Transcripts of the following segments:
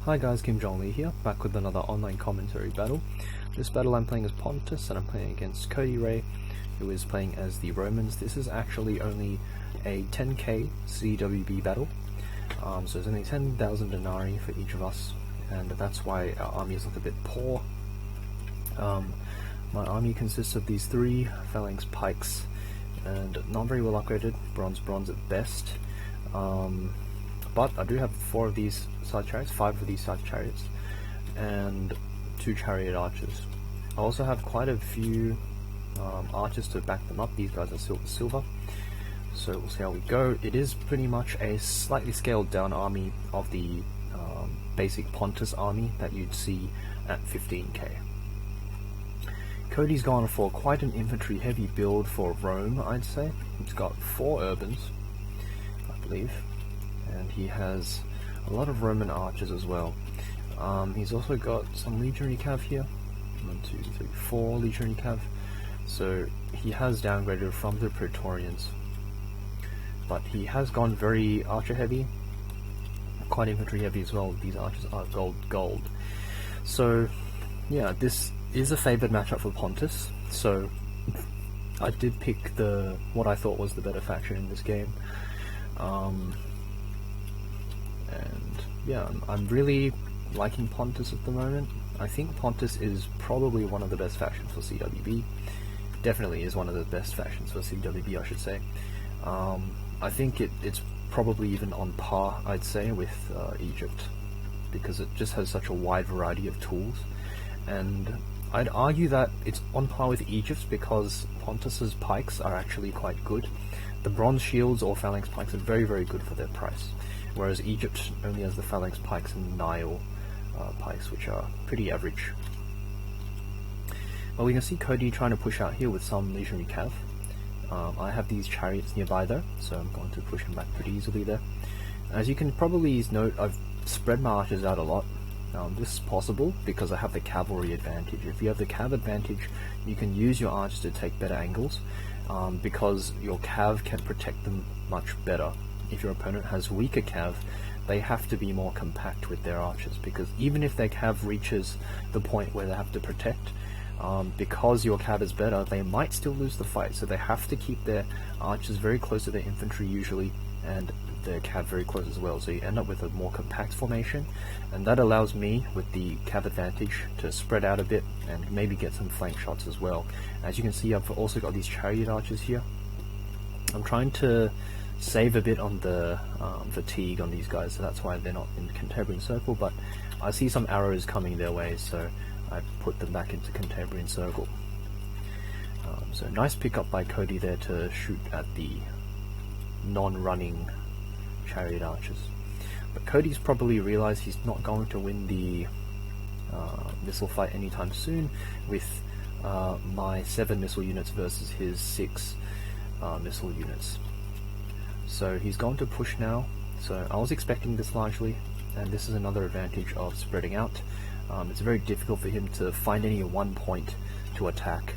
Hi guys, JongLi here, back with another online commentary battle. This battle I'm playing as Pontus and I'm playing against Denarii, who is playing as the Romans. This is actually only a 10k CWB battle, so it's only 10,000 Denarii for each of us, and that's why our armies look a bit poor. My army consists of these 3 phalanx pikes, and not very well upgraded, bronze at best. But I do have 4 of these side chariots, 5 of these side chariots, and 2 chariot archers. I also have quite a few archers to back them up. These guys are silver, so we'll see how we go. It is pretty much a slightly scaled down army of the basic Pontus army that you'd see at 15k. Cody's gone for quite an infantry heavy build for Rome, I'd say. He's got 4 urbans, I believe, and he has a lot of Roman archers as well. He's also got some legionary cav here. 1, 2, 3, 4 legionary cav. So he has downgraded from the Praetorians, but he has gone very archer heavy, quite infantry heavy as well. These archers are gold. So yeah, this is a favoured matchup for Pontus. So I did pick what I thought was the better faction in this game. And yeah, I'm really liking Pontus at the moment. I think Pontus is probably one of the best factions for CWB. Definitely is one of the best factions for CWB, I should say. I think it's probably even on par, I'd say, with Egypt, because it just has such a wide variety of tools. And I'd argue that it's on par with Egypt because Pontus's pikes are actually quite good. The bronze shields or phalanx pikes are very, very good for their price, whereas Egypt only has the phalanx pikes and Nile pikes, which are pretty average. Well, we can see Cody trying to push out here with some legionary cav. I have these chariots nearby though, so I'm going to push him back pretty easily there. As you can probably note, I've spread my archers out a lot. This is possible because I have the cavalry advantage. If you have the cav advantage, you can use your archers to take better angles, because your cav can protect them much better. If your opponent has weaker cav, they have to be more compact with their archers, because even if their cav reaches the point where they have to protect, because your cav is better, they might still lose the fight, so they have to keep their archers very close to their infantry usually, and their cav very close as well, so you end up with a more compact formation, and that allows me, with the cav advantage, to spread out a bit and maybe get some flank shots as well. As you can see, I've also got these chariot archers here. I'm trying to save a bit on the fatigue on these guys, so that's why they're not in Cantabrian Circle, but I see some arrows coming their way, so I put them back into Cantabrian Circle. So nice pickup by Cody there to shoot at the non-running chariot archers. But Cody's probably realized he's not going to win the missile fight anytime soon with my 7 missile units versus his 6 missile units. So he's going to push now. So I was expecting this largely, and this is another advantage of spreading out. It's very difficult for him to find any one point to attack.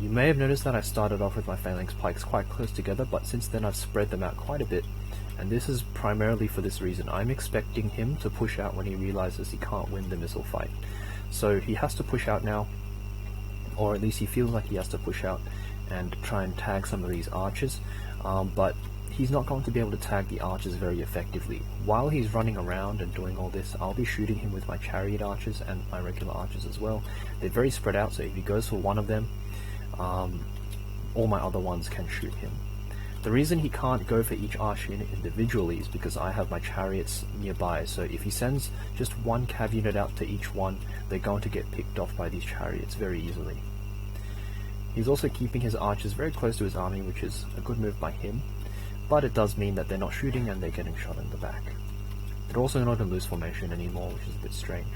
You may have noticed that I started off with my phalanx pikes quite close together, but since then I've spread them out quite a bit, and this is primarily for this reason. I'm expecting him to push out when he realizes he can't win the missile fight. So he has to push out now, or at least he feels like he has to push out and try and tag some of these archers, but he's not going to be able to tag the archers very effectively. While he's running around and doing all this, I'll be shooting him with my chariot archers and my regular archers as well. They're very spread out, so if he goes for one of them, all my other ones can shoot him. The reason he can't go for each archer unit individually is because I have my chariots nearby, so if he sends just one cav unit out to each one, they're going to get picked off by these chariots very easily. He's also keeping his archers very close to his army, which is a good move by him, but it does mean that they're not shooting and they're getting shot in the back. They're also not in loose formation anymore, which is a bit strange.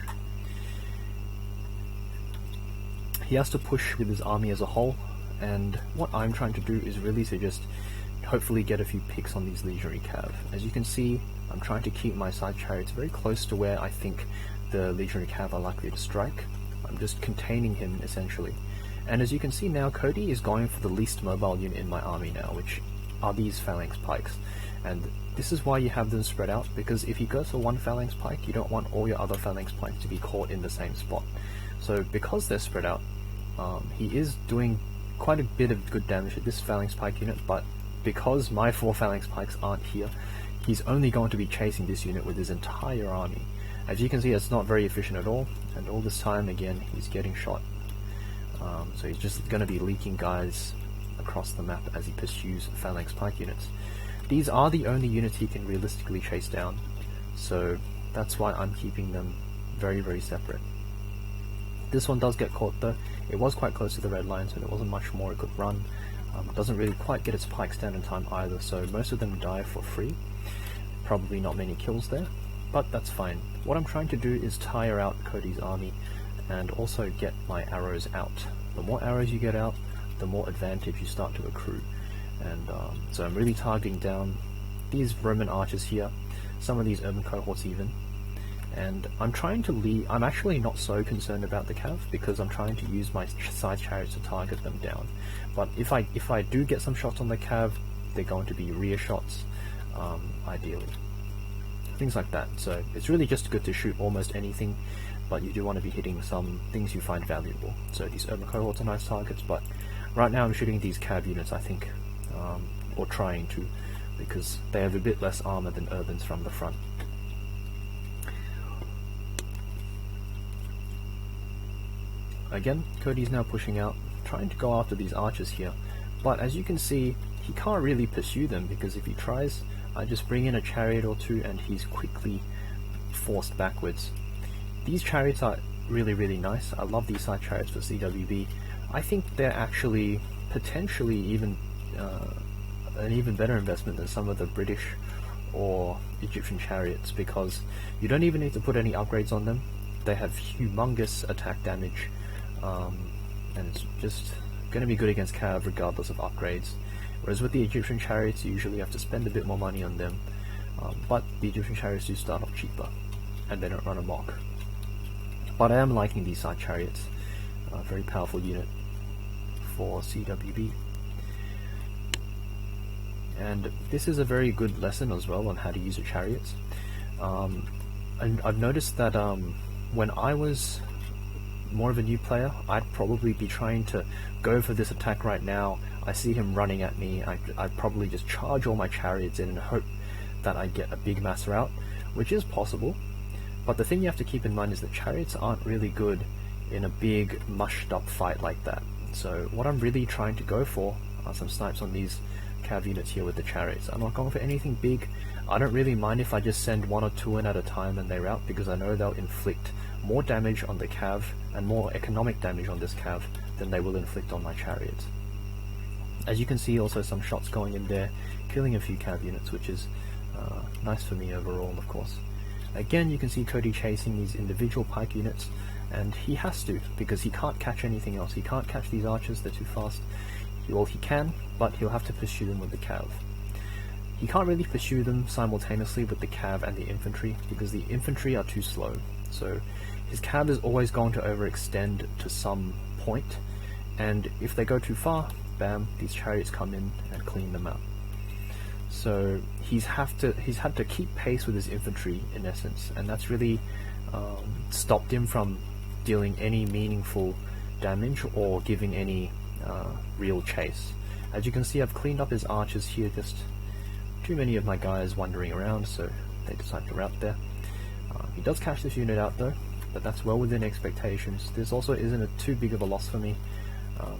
He has to push with his army as a whole, and what I'm trying to do is really to just hopefully get a few picks on these legionary cav. As you can see, I'm trying to keep my side chariots very close to where I think the legionary cav are likely to strike. I'm just containing him essentially. And as you can see now, Cody is going for the least mobile unit in my army now, which are these phalanx pikes. and this is why you have them spread out, because if you go for one phalanx pike, you don't want all your other phalanx pikes to be caught in the same spot. So because they're spread out, he is doing quite a bit of good damage at this phalanx pike unit, but because my 4 phalanx pikes aren't here, he's only going to be chasing this unit with his entire army. As you can see, it's not very efficient at all, and all this time again he's getting shot. So he's just going to be leaking guys across the map as he pursues phalanx pike units. These are the only units he can realistically chase down, so that's why I'm keeping them very, very separate. This one does get caught though. It was quite close to the red line, so there wasn't much more it could run. It doesn't really quite get its pikes down in time either, so most of them die for free. Probably not many kills there, but that's fine. What I'm trying to do is tire out Cody's army and also get my arrows out. The more arrows you get out, the more advantage you start to accrue. And so I'm really targeting down these Roman archers here, some of these urban cohorts even, and I'm trying to lead. I'm actually not so concerned about the cav because I'm trying to use my side chariots to target them down. But if I do get some shots on the cav, they're going to be rear shots, ideally. Things like that. So it's really just good to shoot almost anything, but you do want to be hitting some things you find valuable. So these urban cohorts are nice targets, but right now I'm shooting these cav units, I think, or trying to, because they have a bit less armor than urbans from the front. Again, Cody's now pushing out, trying to go after these archers here, but as you can see, he can't really pursue them, because if he tries, I just bring in a chariot or two and he's quickly forced backwards. These chariots are really, really nice. I love these side chariots for CWB. I think they're actually potentially even an even better investment than some of the British or Egyptian chariots, because you don't even need to put any upgrades on them. They have humongous attack damage, and it's just going to be good against cav regardless of upgrades. Whereas with the Egyptian chariots, you usually have to spend a bit more money on them, but the Egyptian chariots do start off cheaper, and they don't run amok. But I am liking these side chariots, a very powerful unit for CWB. And this is a very good lesson as well on how to use your chariots. And I've noticed that when I was more of a new player, I'd probably be trying to go for this attack right now. I see him running at me, I'd probably just charge all my chariots in and hope that I get a big mass rout, which is possible. But the thing you have to keep in mind is that chariots aren't really good in a big mushed up fight like that. So what I'm really trying to go for are some snipes on these cav units here with the chariots. I'm not going for anything big. I don't really mind if I just send 1 or 2 in at a time and they rout, because I know they'll inflict more damage on the cav and more economic damage on this cav than they will inflict on my chariots. As you can see, also some shots going in there, killing a few cav units, which is nice for me overall, of course. Again, you can see Cody chasing these individual pike units, and he has to, because he can't catch anything else. He can't catch these archers, they're too fast. Well, he can, but he'll have to pursue them with the cav. He can't really pursue them simultaneously with the cav and the infantry, because the infantry are too slow. So his cav is always going to overextend to some point, and if they go too far, bam, these chariots come in and clean them out. So he's had to keep pace with his infantry in essence, and that's really stopped him from dealing any meaningful damage or giving any real chase. As you can see, I've cleaned up his archers here, just too many of my guys wandering around, so they decide to rout there. He does catch this unit out though, but that's well within expectations. This also isn't too big of a loss for me.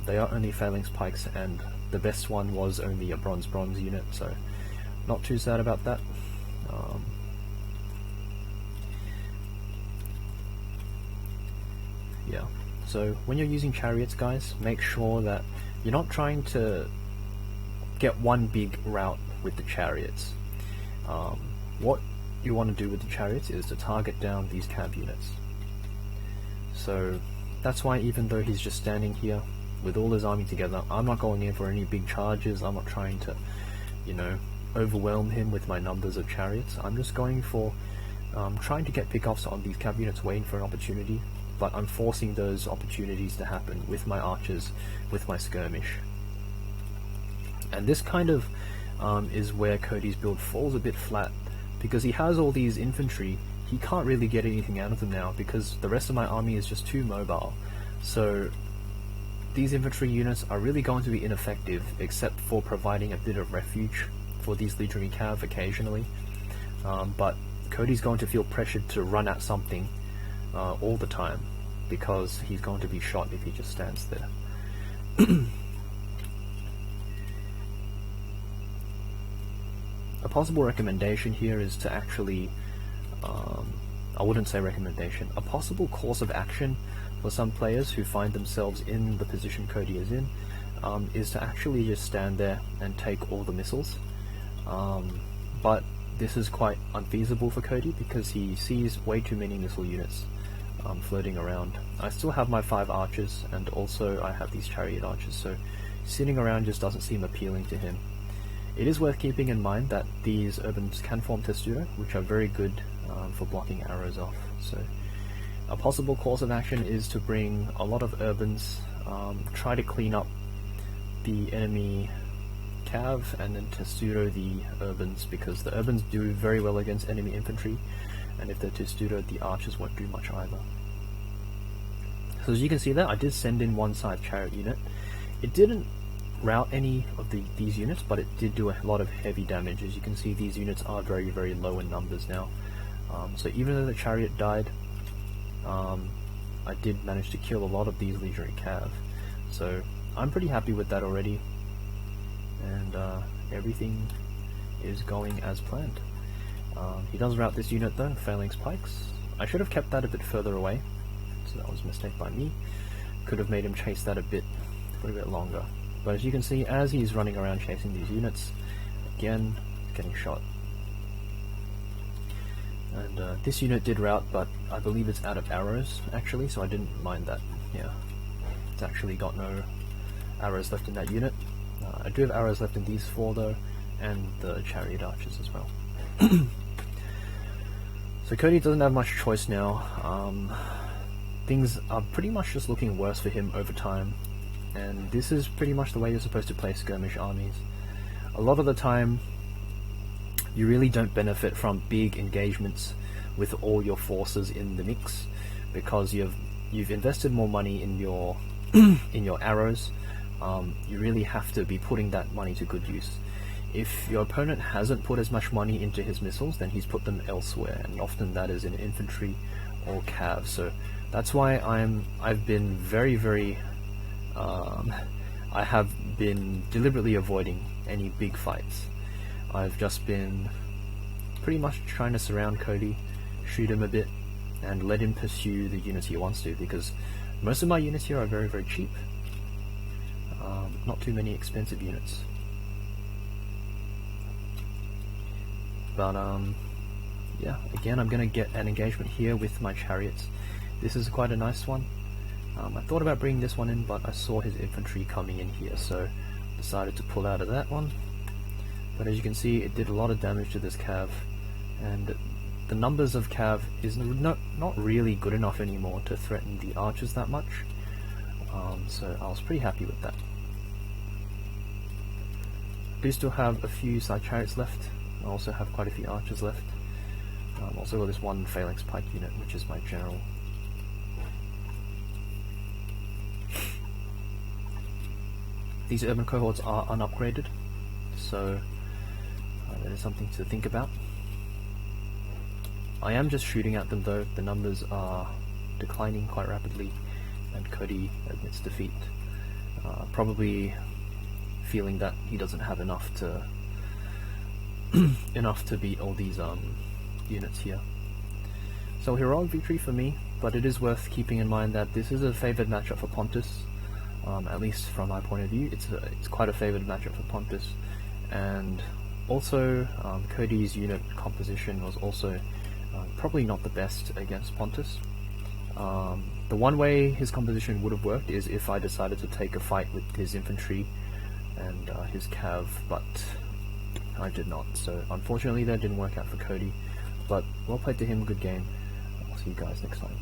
They are only phalanx pikes, and the best one was only a bronze unit, so not too sad about that. Yeah, so when you're using chariots, guys, make sure that you're not trying to get one big rout with the chariots. What you want to do with the chariots is to target down these cav units. So that's why, even though he's just standing here with all his army together, I'm not going in for any big charges. I'm not trying to, you know, overwhelm him with my numbers of chariots. I'm just going for trying to get pickoffs on these cav units, waiting for an opportunity, but I'm forcing those opportunities to happen with my archers, with my skirmish. And this kind of is where Cody's build falls a bit flat, because he has all these infantry. He can't really get anything out of them now because the rest of my army is just too mobile. So these infantry units are really going to be ineffective, except for providing a bit of refuge for these legionary cav occasionally. But Cody's going to feel pressured to run at something all the time, because he's going to be shot if he just stands there. A possible recommendation here is to actually, I wouldn't say recommendation, a possible course of action for some players who find themselves in the position Cody is in, is to actually just stand there and take all the missiles. But this is quite unfeasible for Cody because he sees way too many missile units floating around. I still have my 5 archers, and also I have these chariot archers, so sitting around just doesn't seem appealing to him. It is worth keeping in mind that these urbans can form testudo, which are very good for blocking arrows off. So a possible course of action is to bring a lot of urbans, try to clean up the enemy cav, and then testudo the urbans, because the urbans do very well against enemy infantry, and if they're testudo, the archers won't do much either. So as you can see there, I did send in one side chariot unit. It didn't rout any of these units, but it did do a lot of heavy damage. As you can see, these units are very, very low in numbers now. So even though the chariot died, I did manage to kill a lot of these legionary cav. So I'm pretty happy with that already, and everything is going as planned. He does rout this unit though, Phalanx Pikes. I should have kept that a bit further away, so that was a mistake by me. Could have made him chase that a bit longer. But as you can see, as he's running around chasing these units, again, getting shot. And this unit did rout, but I believe it's out of arrows, actually, so I didn't mind that. Yeah, it's actually got no arrows left in that unit. I do have arrows left in these 4 though, and the chariot archers as well. So Cody doesn't have much choice now. Things are pretty much just looking worse for him over time. And this is pretty much the way you're supposed to play skirmish armies. A lot of the time, you really don't benefit from big engagements with all your forces in the mix, because you've invested more money in your in your arrows. You really have to be putting that money to good use. If your opponent hasn't put as much money into his missiles, then he's put them elsewhere, and often that is in infantry or cav. So that's why I've been very, very I have been deliberately avoiding any big fights. I've just been pretty much trying to surround Cody, shoot him a bit, and let him pursue the units he wants to, because most of my units here are very, very cheap. Not too many expensive units. But yeah, again, I'm going to get an engagement here with my chariots. This is quite a nice one. I thought about bringing this one in, but I saw his infantry coming in here, so decided to pull out of that one. But as you can see, it did a lot of damage to this cav, and the numbers of cav is not really good enough anymore to threaten the archers that much. So I was pretty happy with that. I do still have a few side chariots left. I also have quite a few archers left. Also got this one Phalanx Pike unit, which is my general. These urban cohorts are unupgraded, so that is something to think about. I am just shooting at them though. The numbers are declining quite rapidly, and Cody admits defeat. Probably feeling that he doesn't have enough to beat all these units here. So heroic victory for me, but it is worth keeping in mind that this is a favoured matchup for Pontus. At least from my point of view, it's quite a favoured matchup for Pontus, and also Cody's unit composition was also probably not the best against Pontus. The one way his composition would have worked is if I decided to take a fight with his infantry and his cav, but I did not, so unfortunately that didn't work out for Cody, but well played to him, good game. I'll see you guys next time.